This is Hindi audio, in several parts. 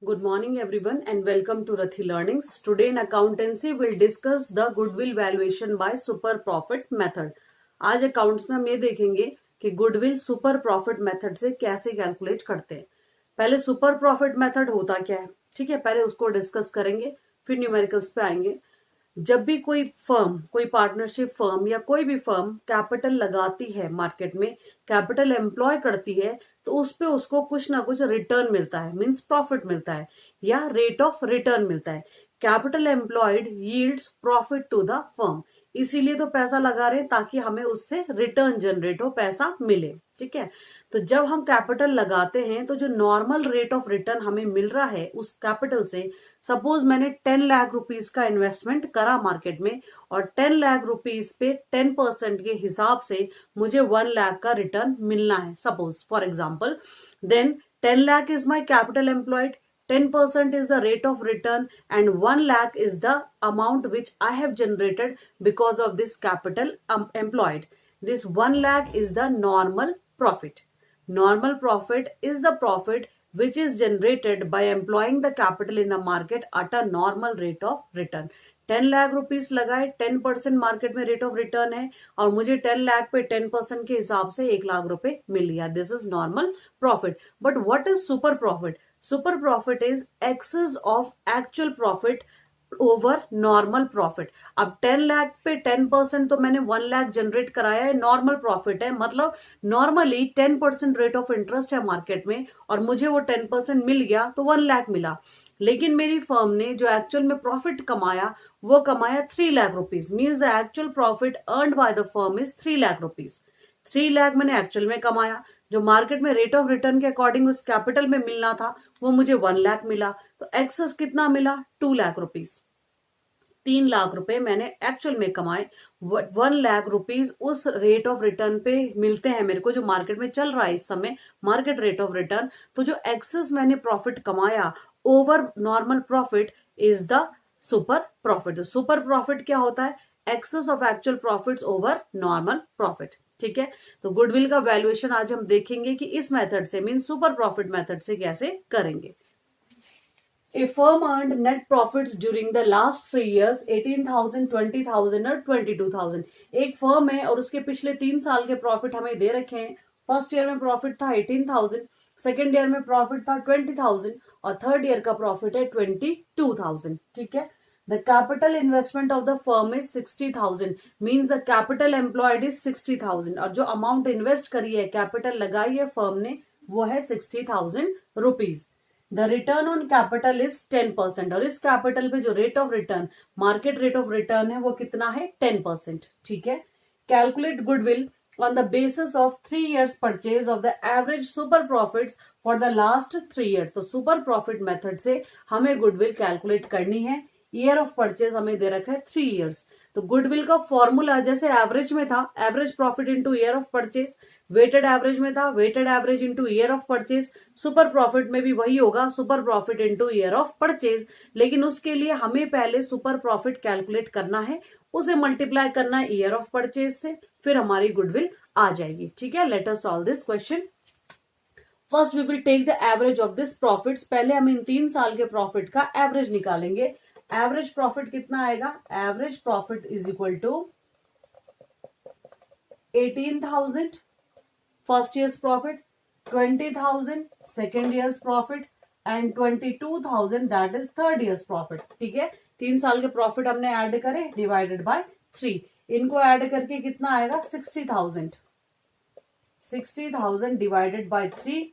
Good morning everyone and welcome to Rathi Learnings. Today in accountancy we'll discuss the goodwill valuation by super profit method. आज अकाउंट्स में हम ये देखेंगे कि गुडविल सुपर प्रॉफिट मेथड से कैसे कैलकुलेट करते हैं। पहले सुपर प्रॉफिट मेथड होता क्या है, ठीक है, पहले उसको डिस्कस करेंगे, फिर न्यूमेरिकल्स पे आएंगे। जब भी कोई फर्म, कोई पार्टनरशिप फर्म या कोई भी फर्म कैपिटल लगाती है मार्केट में, कैपिटल एम्प्लॉय करती है, तो उस पे उसको कुछ ना कुछ रिटर्न मिलता है, मींस प्रॉफिट मिलता है या रेट ऑफ रिटर्न मिलता है। Capital employed yields profit to the firm, इसीलिए तो पैसा लगा रहे हैं ताकि हमें उससे रिटर्न जनरेट हो, पैसा मिले, ठीक है। तो जब हम कैपिटल लगाते हैं तो जो नॉर्मल रेट ऑफ रिटर्न हमें मिल रहा है उस कैपिटल से, सपोज मैंने 10 लाख रुपीस का इन्वेस्टमेंट करा मार्केट में और 10 लाख रुपीस पे 10% के हिसाब से मुझे 1 लाख का रिटर्न मिलना है, suppose for example. Then 10 lakh is my capital employed, 10% is the rate of return, and 1 lakh is the amount which I have generated because of this capital employed. This 1 lakh is the normal profit. Normal profit is the profit which is generated by employing the capital in the market at a normal rate of return. 10 lakh rupees लगाए, 10% मार्केट में रेट ऑफ रिटर्न है और मुझे 10 लाख पे 10% के हिसाब से 1 लाख रुपए मिल गया। This is normal profit. But what is super profit? Super profit is excess of actual profit over normal profit. अब 10 लाख पे 10% तो मैंने 1 लाख जनरेट कराया है, नॉर्मल प्रॉफिट है, मतलब नॉर्मली 10% रेट ऑफ इंटरेस्ट है मार्केट में और मुझे वो 10% मिल गया तो 1 लाख मिला। लेकिन मेरी फर्म ने जो एक्चुअल में प्रॉफिट कमाया वो कमाया 3 lakh rupees, means the actual profit earned by the firm is 3 lakh rupees. 3 lakh मैंने एक्चुअल में कमाया, जो मार्केट में रेट ऑफ रिटर्न के अकॉर्डिंग उस कैपिटल में मिलना था वो मुझे 1 लाख मिला, तो एक्सेस कितना मिला? 2 लाख रुपीज। 3 लाख रुपए मैंने एक्चुअल में कमाए, 1 लाख रुपीज उस रेट ऑफ रिटर्न पे मिलते हैं मेरे को जो मार्केट में चल रहा है इस समय, मार्केट रेट ऑफ रिटर्न। तो जो एक्सेस मैंने प्रॉफिट कमाया over normal profit is the super profit. Super profit क्या होता है? Excess of actual profits over normal profit, ठीक है। तो गुडविल का वैल्यूएशन आज हम देखेंगे कि इस मेथड से, मीन सुपर प्रॉफिट मेथड से कैसे करेंगे। A firm earned net profits during the last 3 years 18,000, 20,000 और 22,000। एक फर्म है और उसके पिछले 3 साल के प्रॉफिट हमें दे रखे हैं। फर्स्ट ईयर में प्रॉफिट था 18,000, सेकेंड ईयर में प्रॉफिट था 20,000 और थर्ड ईयर का प्रॉफिट है 22,000, ठीक है। The capital investment of the firm is 60,000, means the capital employed is 60,000 और जो अमाउंट इन्वेस्ट करी है, कैपिटल लगाई है फर्म ने, वो है 60,000 rupees. The return on capital is 10% और इस कैपिटल पे जो rate of return, market rate of return है, वो कितना है? 10%, ठीक है। Calculate goodwill on the basis of 3 years purchase of the average super profits for the last 3 years। तो सुपर प्रॉफिट मेथड से हमें गुडविल कैलकुलेट करनी है। ईयर ऑफ परचेज हमें दे रखा है 3 years। तो गुडविल का फॉर्मूला जैसे एवरेज में था, average profit into year of purchase, weighted average में था, weighted average into year of purchase, super profit में भी वही होगा, super profit into year of purchase. लेकिन उसके लिए हमें पहले सुपर प्रॉफिट कैलकुलेट करना है, उसे मल्टीप्लाई करना है ईयर ऑफ परचेज से, फिर हमारी गुडविल आ जाएगी, ठीक है। Let us solve this question. First we will take the average of this profits. पहले हम इन 3 साल के प्रॉफिट का एवरेज निकालेंगे। एवरेज प्रॉफिट कितना आएगा? Average profit is equal to 18,000 first years profit, 20,000 second years profit and 22,000 that is third years profit, ठीक है। 3 साल के प्रॉफिट हमने ऐड करे, डिवाइडेड बाय 3। इनको ऐड करके कितना आएगा? 60,000। 60,000 divided by 3,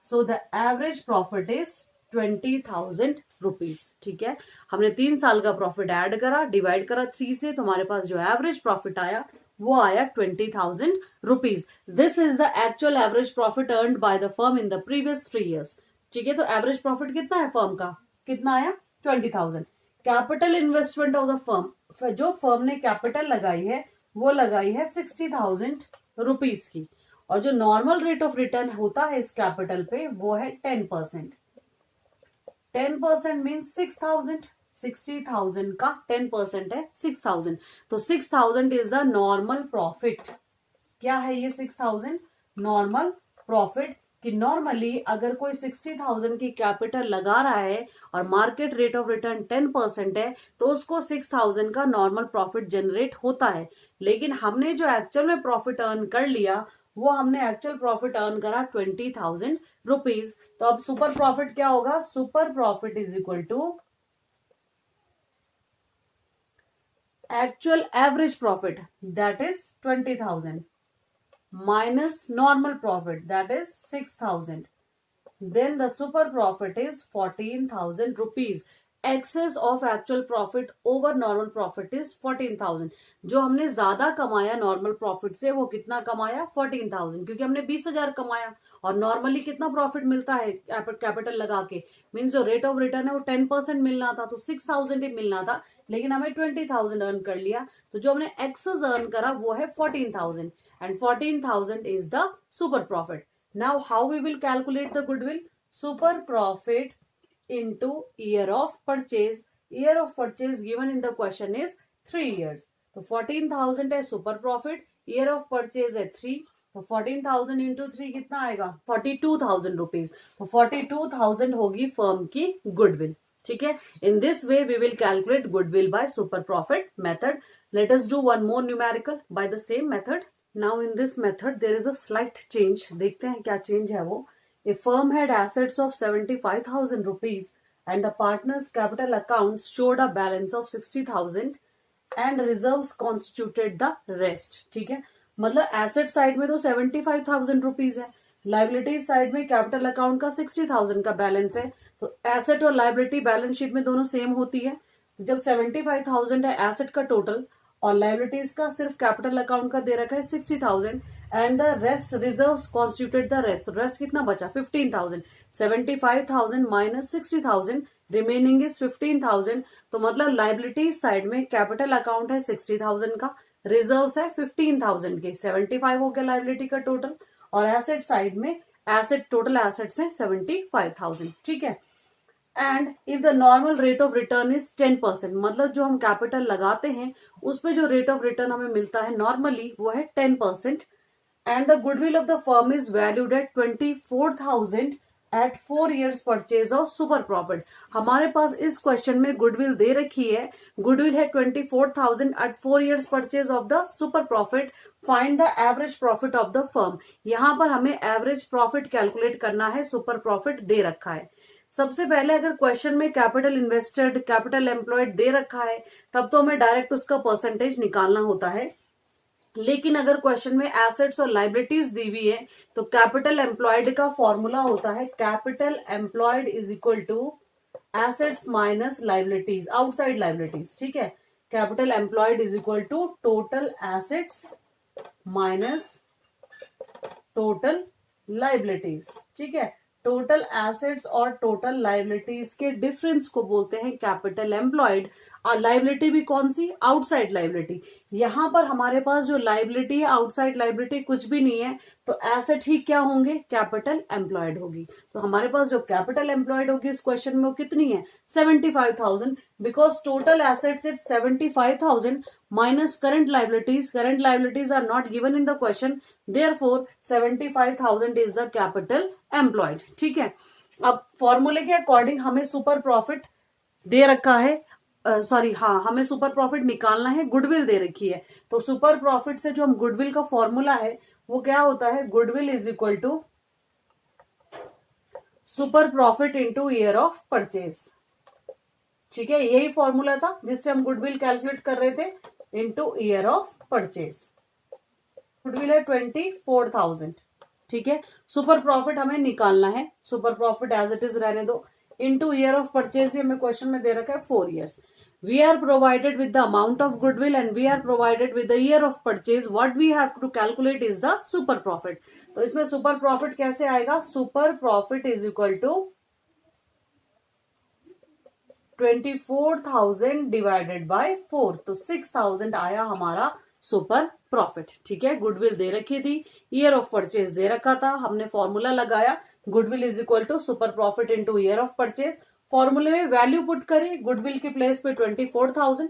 so the average profit is 20,000 rupees, ठीक है। हमने 3 साल का प्रॉफिट ऐड करा, डिवाइड करा 3 से, तो हमारे पास जो एवरेज प्रॉफिट आया वो आया 20,000 rupees. This is the actual average profit earned by the firm in the previous 3 years, ठीक है। तो एवरेज प्रॉफिट कितना है फर्म का? कितना आया? 20,000। Capital investment of the firm, जो फर्म ने कैपिटल लगाई है वो लगाई है 60,000 रुपीज की, और जो नॉर्मल रेट ऑफ रिटर्न होता है इस कैपिटल पे वो है 10%। 10% मीन्स 6,000। 60,000 का 10% है 6,000, तो 6,000 इज द नॉर्मल प्रॉफिट। क्या है ये 6,000? नॉर्मल प्रॉफिट कि नॉर्मली अगर कोई 60,000 की कैपिटल लगा रहा है और मार्केट रेट ऑफ रिटर्न 10% है तो उसको 6,000 का नॉर्मल प्रॉफिट जनरेट होता है। लेकिन हमने जो एक्चुअल में प्रॉफिट अर्न कर लिया वो हमने एक्चुअल प्रॉफिट अर्न करा 20,000 रुपीज। तो अब सुपर प्रॉफिट क्या होगा? Super profit is equal to actual average profit, that is 20,000, minus normal profit, that is 6,000. Then the super profit is 14,000 rupees. Excess of actual profit over normal profit is 14,000. जो हमने ज्यादा कमाया नॉर्मल प्रॉफिट से वो कितना कमाया? 14,000, क्योंकि हमने 20,000 कमाया और नॉर्मली कितना प्रॉफिट मिलता है कैपिटल लगा के? मीन्स जो रेट ऑफ रिटर्न है वो 10% मिलना था तो 6,000 ही मिलना था, लेकिन हमें 20,000 अर्न कर लिया। तो जो हमने एक्सेस अर्न करा वो है 14,000 and 14,000 is the super profit. Now how we will calculate the goodwill? Super profit into year of purchase. Year of purchase given in the question is 3 years. तो 14,000 है super profit, year of purchase है 3, तो 14,000 into 3 कितना आएगा? 42,000 रुपीज। तो 42,000 होगी फर्म की गुडविल। ठीक है, in this way we will calculate goodwill by super profit method. Let us do one more numerical by the same method. Now in this method there is a slight change. देखते हैं क्या change है वो। A firm had assets of 75,000 rupees and the partner's capital accounts showed a balance of 60,000 and reserves constituted the rest. ठीक है, मतलब एसेट साइड में तो 75,000 रुपीज है, लाइबिलिटी साइड में कैपिटल अकाउंट का 60,000 का बैलेंस है। तो एसेट और लाइबिलिटी बैलेंस शीट में दोनों सेम होती है। जब 75,000 है एसेट का टोटल और लाइबिलिटीज का सिर्फ कैपिटल अकाउंट का दे रखा है 60,000 and the rest reserves constituted the rest. Rest कितना बचा? 15,000। 75,000 माइनस 60,000 रिमेनिंग इज 15,000। तो मतलब लाइबिलिटी साइड में कैपिटल अकाउंट है 60,000 का, रिजर्व्स है 15,000 के, 75 हो गया लाइबिलिटी का टोटल, और एसेट साइड में एसेट टोटल एसेट्स है 75,000। ठीक है, and if the normal rate of return is 10%, मतलब जो हम कैपिटल लगाते हैं उस पे जो रेट ऑफ रिटर्न हमें मिलता है नॉर्मली वो है 10%। And the goodwill of the firm is valued at 24,000 at 4 years purchase of super profit. हमारे पास इस क्वेश्चन में गुडविल दे रखी है, गुडविल है 24,000 at 4 years purchase of the super profit. Find the average profit of the firm. यहां पर हमें एवरेज प्रॉफिट कैलकुलेट करना है, सुपर प्रॉफिट दे रखा है। सबसे पहले अगर क्वेश्चन में कैपिटल इन्वेस्टेड कैपिटल एम्प्लॉयड दे रखा है तब तो हमें डायरेक्ट उसका परसेंटेज निकालना होता है, लेकिन अगर क्वेश्चन में एसेट्स और लाइबिलिटीज दी हुई है तो कैपिटल एम्प्लॉयड का फॉर्मूला होता है capital employed is equal to assets minus liabilities, outside liabilities. ठीक है, capital employed is equal to total assets minus total liabilities. ठीक है, टोटल एसेट्स और टोटल लाइबिलिटीज के डिफरेंस को बोलते हैं कैपिटल एम्प्लॉयड। और लाइबिलिटी भी कौन सी? Outside liability. यहां पर हमारे पास जो लाइबिलिटी है आउटसाइड लाइबिलिटी कुछ भी नहीं है, तो एसेट ही क्या होंगे? कैपिटल एम्प्लॉयड होगी। तो हमारे पास जो कैपिटल एम्प्लॉयड होगी इस क्वेश्चन में वो कितनी है? 75,000, because total assets is 75,000 minus current liabilities. Current liabilities are not given in the question, therefore 75,000 is the capital employed. ठीक है, अब फॉर्मूले के अकॉर्डिंग हमें सुपर प्रॉफिट दे रखा है, हमें सुपर प्रॉफिट निकालना है, गुडविल दे रखी है। तो सुपर प्रॉफिट से जो हम गुडविल का फॉर्मूला है वो क्या होता है? Goodwill is equal to super profit into year of purchase. ठीक है, यही फॉर्मूला था जिससे हम गुडविल कैलकुलेट कर रहे थे, into year of purchase. Goodwill है 24,000। ठीक है, सुपर प्रॉफिट हमें निकालना है, super profit as it is रहने दो, इनटू ईयर ऑफ परचेज भी हमें क्वेश्चन में दे रखा है 4 years। We are provided with the amount of goodwill and we are provided with the year of purchase. What we have to calculate is the super profit. तो इसमें सुपर प्रॉफिट कैसे आएगा? Super profit is equal to 24,000 divided by 4, तो 6,000 आया हमारा सुपर प्रॉफिट। ठीक है, गुडविल दे रखी थी, ईयर ऑफ परचेज दे रखा था, हमने फॉर्मूला लगाया goodwill is equal to super profit into year of purchase. फॉर्मूले में वैल्यू पुट करें, गुडविल की प्लेस पे 24,000,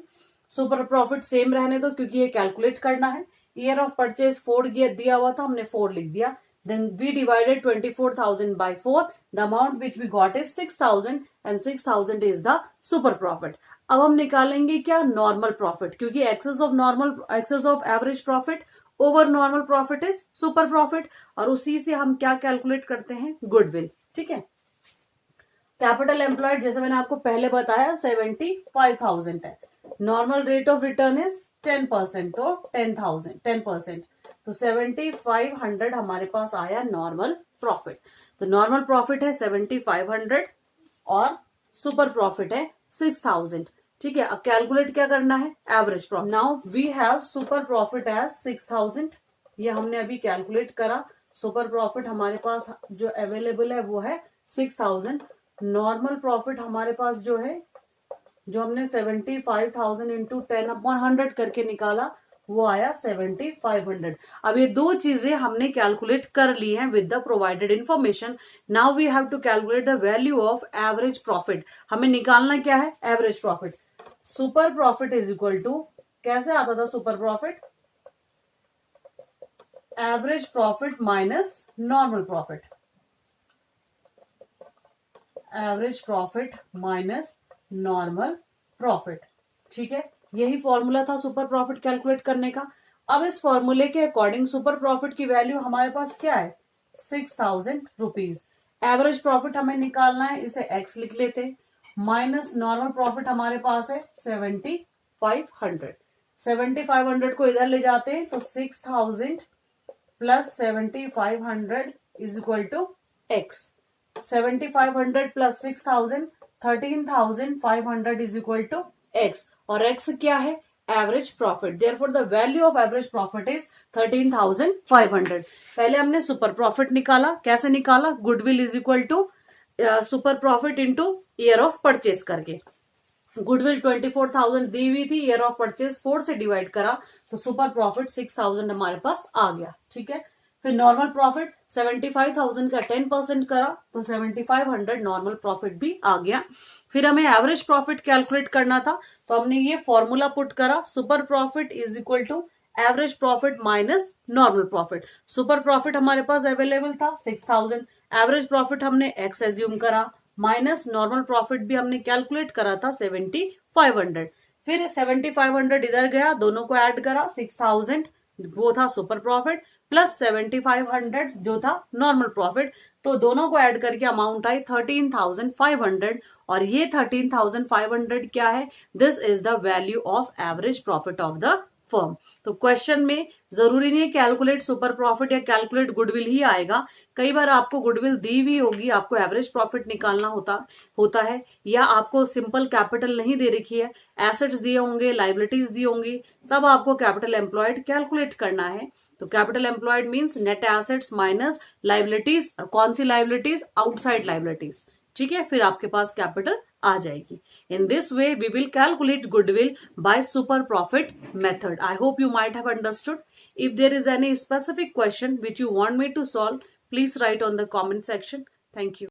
सुपर प्रॉफिट सेम रहने दो क्योंकि ये कैलकुलेट करना है। ईयर ऑफ परचेज 4 दिया हुआ था, हमने 4 लिख दिया। then we divided 24,000 by 4. The amount which we got is 6,000 and 6,000 is the super profit. अब हम निकालेंगे क्या, नॉर्मल प्रॉफिट, क्योंकि excess of average profit over normal profit is super profit, और उसी से हम क्या कैलकुलेट करते हैं, गुडविल। ठीक है, कैपिटल एम्प्लॉयड जैसे मैंने आपको पहले बताया 75,000 है, normal rate of return is 10%, तो 10%, तो 7,500 हमारे पास आया नॉर्मल प्रॉफिट। तो नॉर्मल प्रॉफिट है 7,500 और सुपर प्रॉफिट है 6,000। ठीक है, अब कैलकुलेट क्या करना है, average profit. Now we have super profit as 6,000, ये हमने अभी कैलकुलेट करा। सुपर प्रॉफिट हमारे पास जो अवेलेबल है वो है 6,000। नॉर्मल प्रॉफिट हमारे पास जो है, जो हमने 75,000 इंटू 10/100 करके निकाला, वो आया 7,500। अब ये दो चीजें हमने कैलकुलेट कर ली हैं with the provided information. Now we have to calculate the value of average profit. हमें निकालना क्या है, average profit. Super profit is equal to, कैसे आता था super profit, average profit minus normal profit, average profit minus normal profit. ठीक है, यही फॉर्मूला था सुपर प्रॉफिट कैलकुलेट करने का। अब इस फॉर्मूले के अकॉर्डिंग सुपर प्रॉफिट की वैल्यू हमारे पास क्या है, 6,000 रुपीज। एवरेज प्रॉफिट हमें निकालना है, इसे एक्स लिख लेते हैं, माइनस नॉर्मल प्रॉफिट हमारे पास है 7,500। 7,500 को इधर ले जाते हैं तो 6,000 plus 7,500 is equal to X. 7,500 plus 6,000 13,500 is equal to X, और एक्स क्या है, average profit. Therefore the value of average profit is 13,500। पहले हमने सुपर प्रॉफिट निकाला, कैसे निकाला, goodwill is equal to super profit into year of purchase करके। गुडविल 24,000 दी हुई थी, ईयर ऑफ परचेज 4 से डिवाइड करा तो सुपर प्रॉफिट 6,000 हमारे पास आ गया। ठीक है, फिर नॉर्मल प्रॉफिट 75,000 का 10% करा तो 7,500 नॉर्मल प्रॉफिट भी आ गया। फिर हमें एवरेज प्रॉफिट कैलकुलेट करना था, तो हमने ये फॉर्मूला पुट करा, super profit is equal to average profit minus normal profit. Super profit हमारे पास अवेलेबल था 6,000, एवरेज प्रॉफिट हमने एक्स एज्यूम करा, माइनस नॉर्मल प्रॉफिट भी हमने कैलकुलेट करा था 7,500। फिर 7,500 इधर गया, दोनों को ऐड करा, 6,000 वो था सुपर प्रॉफिट प्लस 7,500 जो था नॉर्मल प्रॉफिट, तो दोनों को ऐड करके अमाउंट आई 13,500, और ये 13,500 क्या है, this is the value of average profit of the firm. तो क्वेश्चन में जरूरी नहीं है कैलकुलेट सुपर प्रॉफिट या कैलकुलेट गुडविल ही आएगा, कई बार आपको गुडविल दी हुई होगी, आपको एवरेज प्रॉफिट निकालना होता है, या आपको सिंपल कैपिटल नहीं दे रखी है, एसेट्स दिए होंगे, लाइबिलिटीज दी होंगी, तब आपको कैपिटल एम्प्लॉयड कैलकुलेट करना है। तो capital employed means net assets minus liabilities, कौन सी लाइबिलिटीज, आउटसाइड लाइबिलिटीज। ठीक है, फिर आपके पास कैपिटल आ जाएगी। In this way we will calculate goodwill by super profit method. I hope you might have understood. If there is any specific question which you want me to solve, please write on the comment section. Thank you.